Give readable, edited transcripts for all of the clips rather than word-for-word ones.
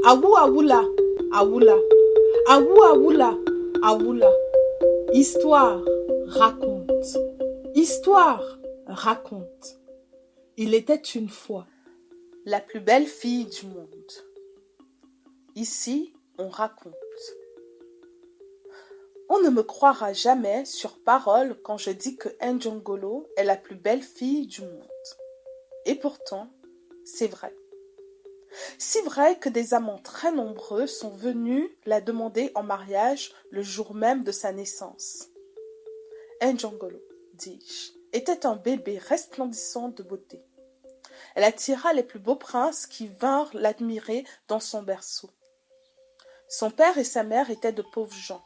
Awu awula, awula. Awu awula, awula. Histoire, raconte. Histoire, raconte. Il était une fois la plus belle fille du monde. Ici, on raconte. On ne me croira jamais sur parole quand je dis que Njongolo est la plus belle fille du monde. Et pourtant, c'est vrai. Si vrai que des amants très nombreux sont venus la demander en mariage le jour même de sa naissance. Njongolo, dis-je, était un bébé resplendissant de beauté. Elle attira les plus beaux princes qui vinrent l'admirer dans son berceau. Son père et sa mère étaient de pauvres gens.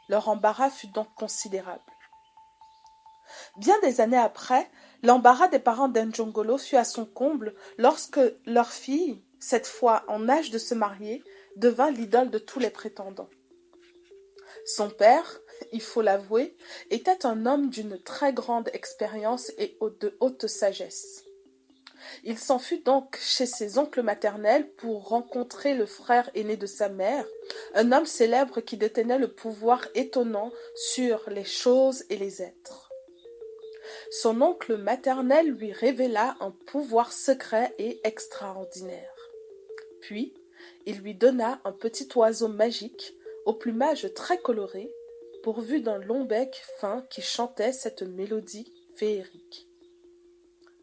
Leur embarras fut donc considérable. Bien des années après, l'embarras des parents d'Njongolo fut à son comble lorsque leur fille, cette fois en âge de se marier, devint l'idole de tous les prétendants. Son père, il faut l'avouer, était un homme d'une très grande expérience et de haute sagesse. Il s'en fut donc chez ses oncles maternels pour rencontrer le frère aîné de sa mère, un homme célèbre qui détenait le pouvoir étonnant sur les choses et les êtres. Son oncle maternel lui révéla un pouvoir secret et extraordinaire. Puis, il lui donna un petit oiseau magique, au plumage très coloré, pourvu d'un long bec fin qui chantait cette mélodie féerique.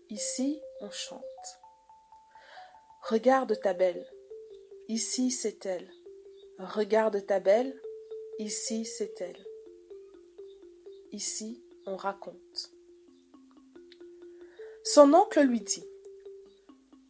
Ici, on chante. Regarde ta belle, ici c'est elle. Regarde ta belle, ici c'est elle. Ici, on raconte. Son oncle lui dit: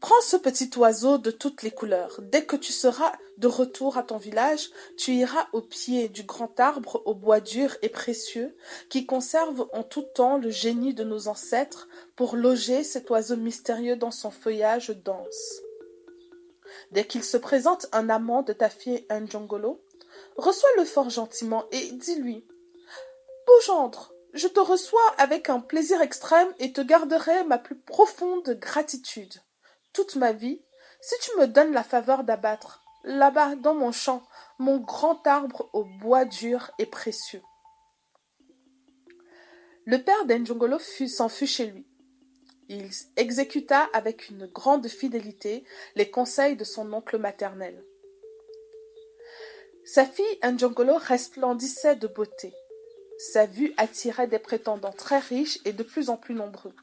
prends ce petit oiseau de toutes les couleurs. Dès que tu seras de retour à ton village, tu iras au pied du grand arbre au bois dur et précieux qui conserve en tout temps le génie de nos ancêtres pour loger cet oiseau mystérieux dans son feuillage dense. Dès qu'il se présente un amant de ta fille Njongolo, reçois-le fort gentiment et dis-lui: beau gendre, je te reçois avec un plaisir extrême et te garderai ma plus profonde gratitude. Toute ma vie, si tu me donnes la faveur d'abattre, là-bas dans mon champ, mon grand arbre au bois dur et précieux. Le père d'Njongolo s'en fut chez lui. Il exécuta avec une grande fidélité les conseils de son oncle maternel. Sa fille Njongolo resplendissait de beauté. Sa vue attirait des prétendants très riches et de plus en plus nombreux.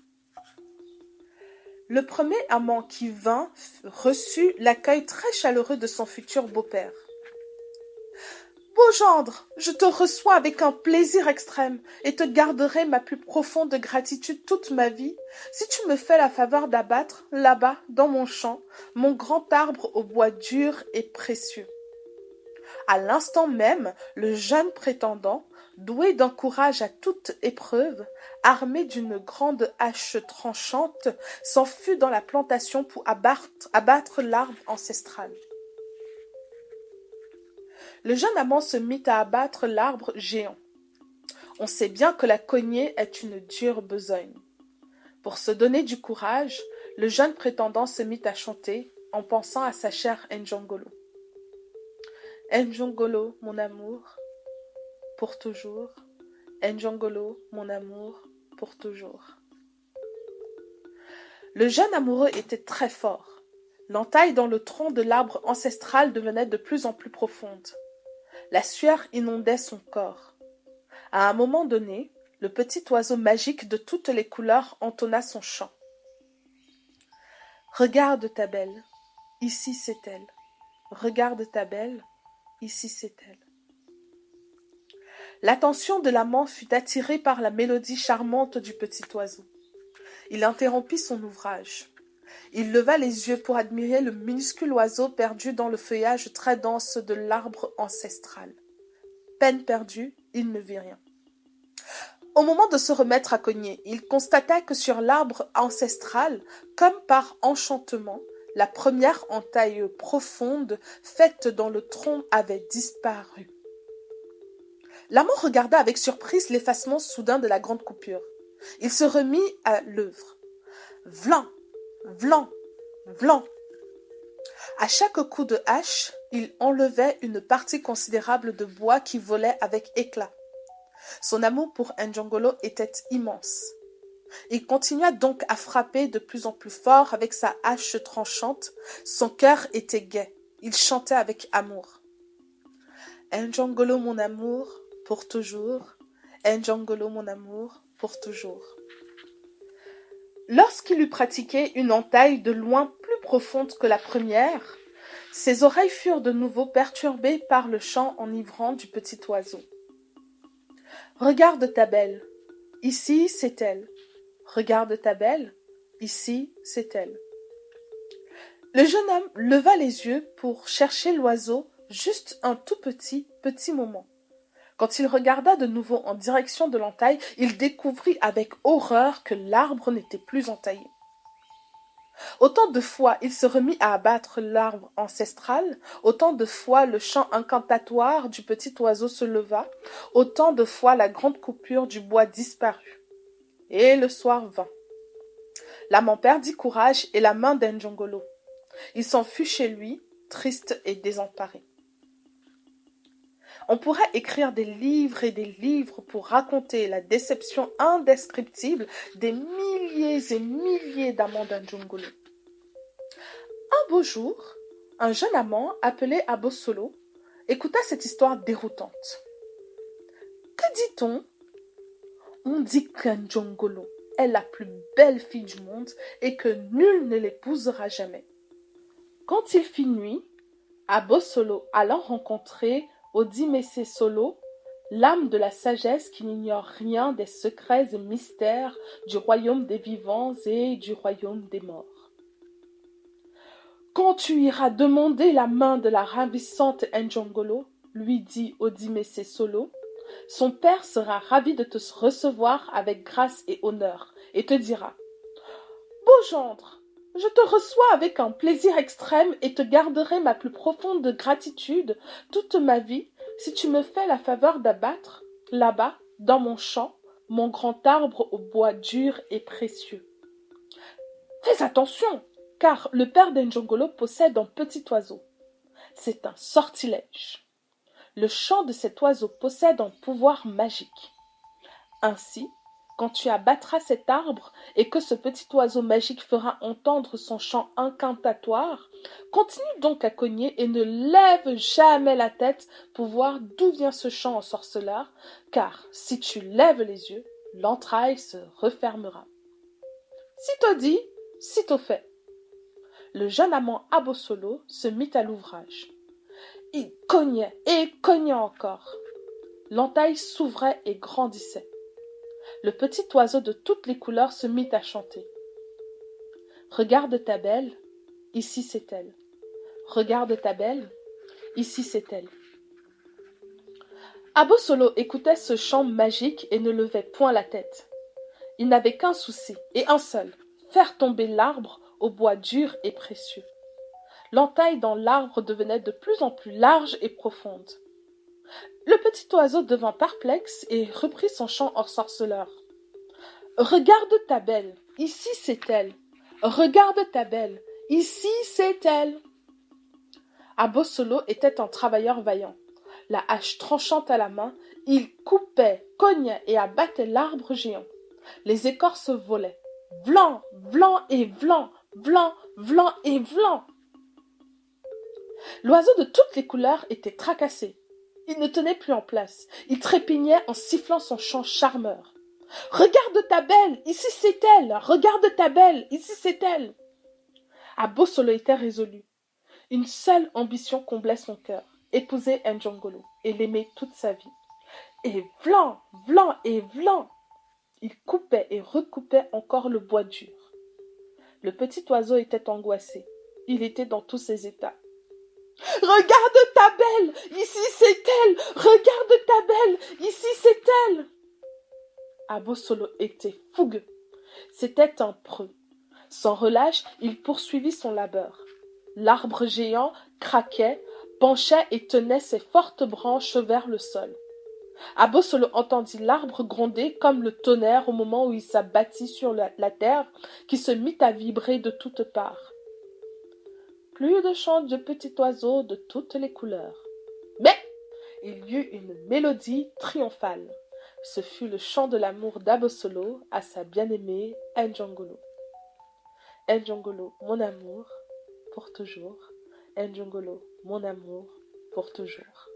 Le premier amant qui vint reçut l'accueil très chaleureux de son futur beau-père. Beau gendre, je te reçois avec un plaisir extrême et te garderai ma plus profonde gratitude toute ma vie si tu me fais la faveur d'abattre, là-bas, dans mon champ, mon grand arbre au bois dur et précieux. À l'instant même, le jeune prétendant, doué d'un courage à toute épreuve, armé d'une grande hache tranchante, s'en fut dans la plantation pour abattre l'arbre ancestral. Le jeune amant se mit à abattre l'arbre géant. On sait bien que la cognée est une dure besogne. Pour se donner du courage, le jeune prétendant se mit à chanter en pensant à sa chère Njongolo. Njongolo, mon amour, pour toujours. Njongolo, mon amour, pour toujours. Le jeune amoureux était très fort. L'entaille dans le tronc de l'arbre ancestral devenait de plus en plus profonde. La sueur inondait son corps. À un moment donné, le petit oiseau magique de toutes les couleurs entonna son chant. Regarde ta belle, ici c'est elle. Regarde ta belle, ici c'est elle. L'attention de l'amant fut attirée par la mélodie charmante du petit oiseau. Il interrompit son ouvrage. Il leva les yeux pour admirer le minuscule oiseau perdu dans le feuillage très dense de l'arbre ancestral. Peine perdue, il ne vit rien. Au moment de se remettre à cogner, il constata que sur l'arbre ancestral, comme par enchantement, la première entaille profonde faite dans le tronc avait disparu. L'amant regarda avec surprise l'effacement soudain de la grande coupure. Il se remit à l'œuvre. Vlan, vlan, vlan. À chaque coup de hache, il enlevait une partie considérable de bois qui volait avec éclat. Son amour pour Njongolo était immense. Il continua donc à frapper de plus en plus fort avec sa hache tranchante. Son cœur était gai. Il chantait avec amour. Njongolo, mon amour, pour toujours. Njongolo, mon amour, pour toujours. Lorsqu'il eut pratiqué une entaille de loin plus profonde que la première, ses oreilles furent de nouveau perturbées par le chant enivrant du petit oiseau. Regarde ta belle, ici c'est elle. Regarde ta belle, ici c'est elle. Le jeune homme leva les yeux pour chercher l'oiseau juste un tout petit moment. Quand il regarda de nouveau en direction de l'entaille, il découvrit avec horreur que l'arbre n'était plus entaillé. Autant de fois il se remit à abattre l'arbre ancestral, autant de fois le chant incantatoire du petit oiseau se leva, autant de fois la grande coupure du bois disparut. Et le soir vint. L'amant perdit courage et la main d'Njongolo. Il s'en fut chez lui, triste et désemparé. On pourrait écrire des livres et des livres pour raconter la déception indescriptible des milliers et milliers d'amants d'Njongolo. Un beau jour, un jeune amant appelé Abosolo écouta cette histoire déroutante. Que dit-on? On dit qu'Njongolo est la plus belle fille du monde et que nul ne l'épousera jamais. Quand il fit nuit, Abosolo allant rencontrer Odimese Solo, l'âme de la sagesse qui n'ignore rien des secrets et mystères du royaume des vivants et du royaume des morts. Quand tu iras demander la main de la ravissante Njongolo, lui dit Odimese Solo, son père sera ravi de te recevoir avec grâce et honneur, et te dira « Beau gendre, je te reçois avec un plaisir extrême et te garderai ma plus profonde gratitude toute ma vie si tu me fais la faveur d'abattre, là-bas, dans mon champ, mon grand arbre au bois dur et précieux. Fais attention, car le père d'Njongolo possède un petit oiseau. C'est un sortilège. Le chant de cet oiseau possède un pouvoir magique. Ainsi, quand tu abattras cet arbre et que ce petit oiseau magique fera entendre son chant incantatoire, continue donc à cogner et ne lève jamais la tête pour voir d'où vient ce chant ensorceleur, car si tu lèves les yeux, l'entraille se refermera. Sitôt dit, sitôt fait. Le jeune amant Abosolo se mit à l'ouvrage. Il cognait et cognait encore. L'entaille s'ouvrait et grandissait. Le petit oiseau de toutes les couleurs se mit à chanter. Regarde ta belle, ici c'est elle. Regarde ta belle, ici c'est elle. Abosolo écoutait ce chant magique et ne levait point la tête. Il n'avait qu'un souci, et un seul, faire tomber l'arbre au bois dur et précieux. L'entaille dans l'arbre devenait de plus en plus large et profonde. Le petit oiseau devint perplexe et reprit son chant ensorceleur. Regarde ta belle, ici c'est elle. Regarde ta belle, ici c'est elle. Abosolo était un travailleur vaillant. La hache tranchante à la main, il coupait, cognait et abattait l'arbre géant. Les écorces volaient. Vlan, vlan et vlan, vlan, vlan et vlan. L'oiseau de toutes les couleurs était tracassé. Il ne tenait plus en place. Il trépignait en sifflant son chant charmeur. « Regarde ta belle, ici c'est elle. Regarde ta belle, ici c'est elle. » Abosolo était résolu. Une seule ambition comblait son cœur, épouser Njongolo et l'aimer toute sa vie. Et vlan, vlan et vlan. Il coupait et recoupait encore le bois dur. Le petit oiseau était angoissé. Il était dans tous ses états. « Regarde ta belle, ici c'est elle. Regarde ta belle, ici c'est elle. » Abosolo était fougueux. C'était un preux. Sans relâche, il poursuivit son labeur. L'arbre géant craquait, penchait et tenait ses fortes branches vers le sol. Abosolo entendit l'arbre gronder comme le tonnerre au moment où il s'abattit sur la terre, qui se mit à vibrer de toutes parts. plus de chants de petits oiseaux de toutes les couleurs. Mais il y eut une mélodie triomphale. Ce fut le chant de l'amour d'Abosolo à sa bien-aimée Njongolo. Njongolo, mon amour, pour toujours. Njongolo, mon amour, pour toujours.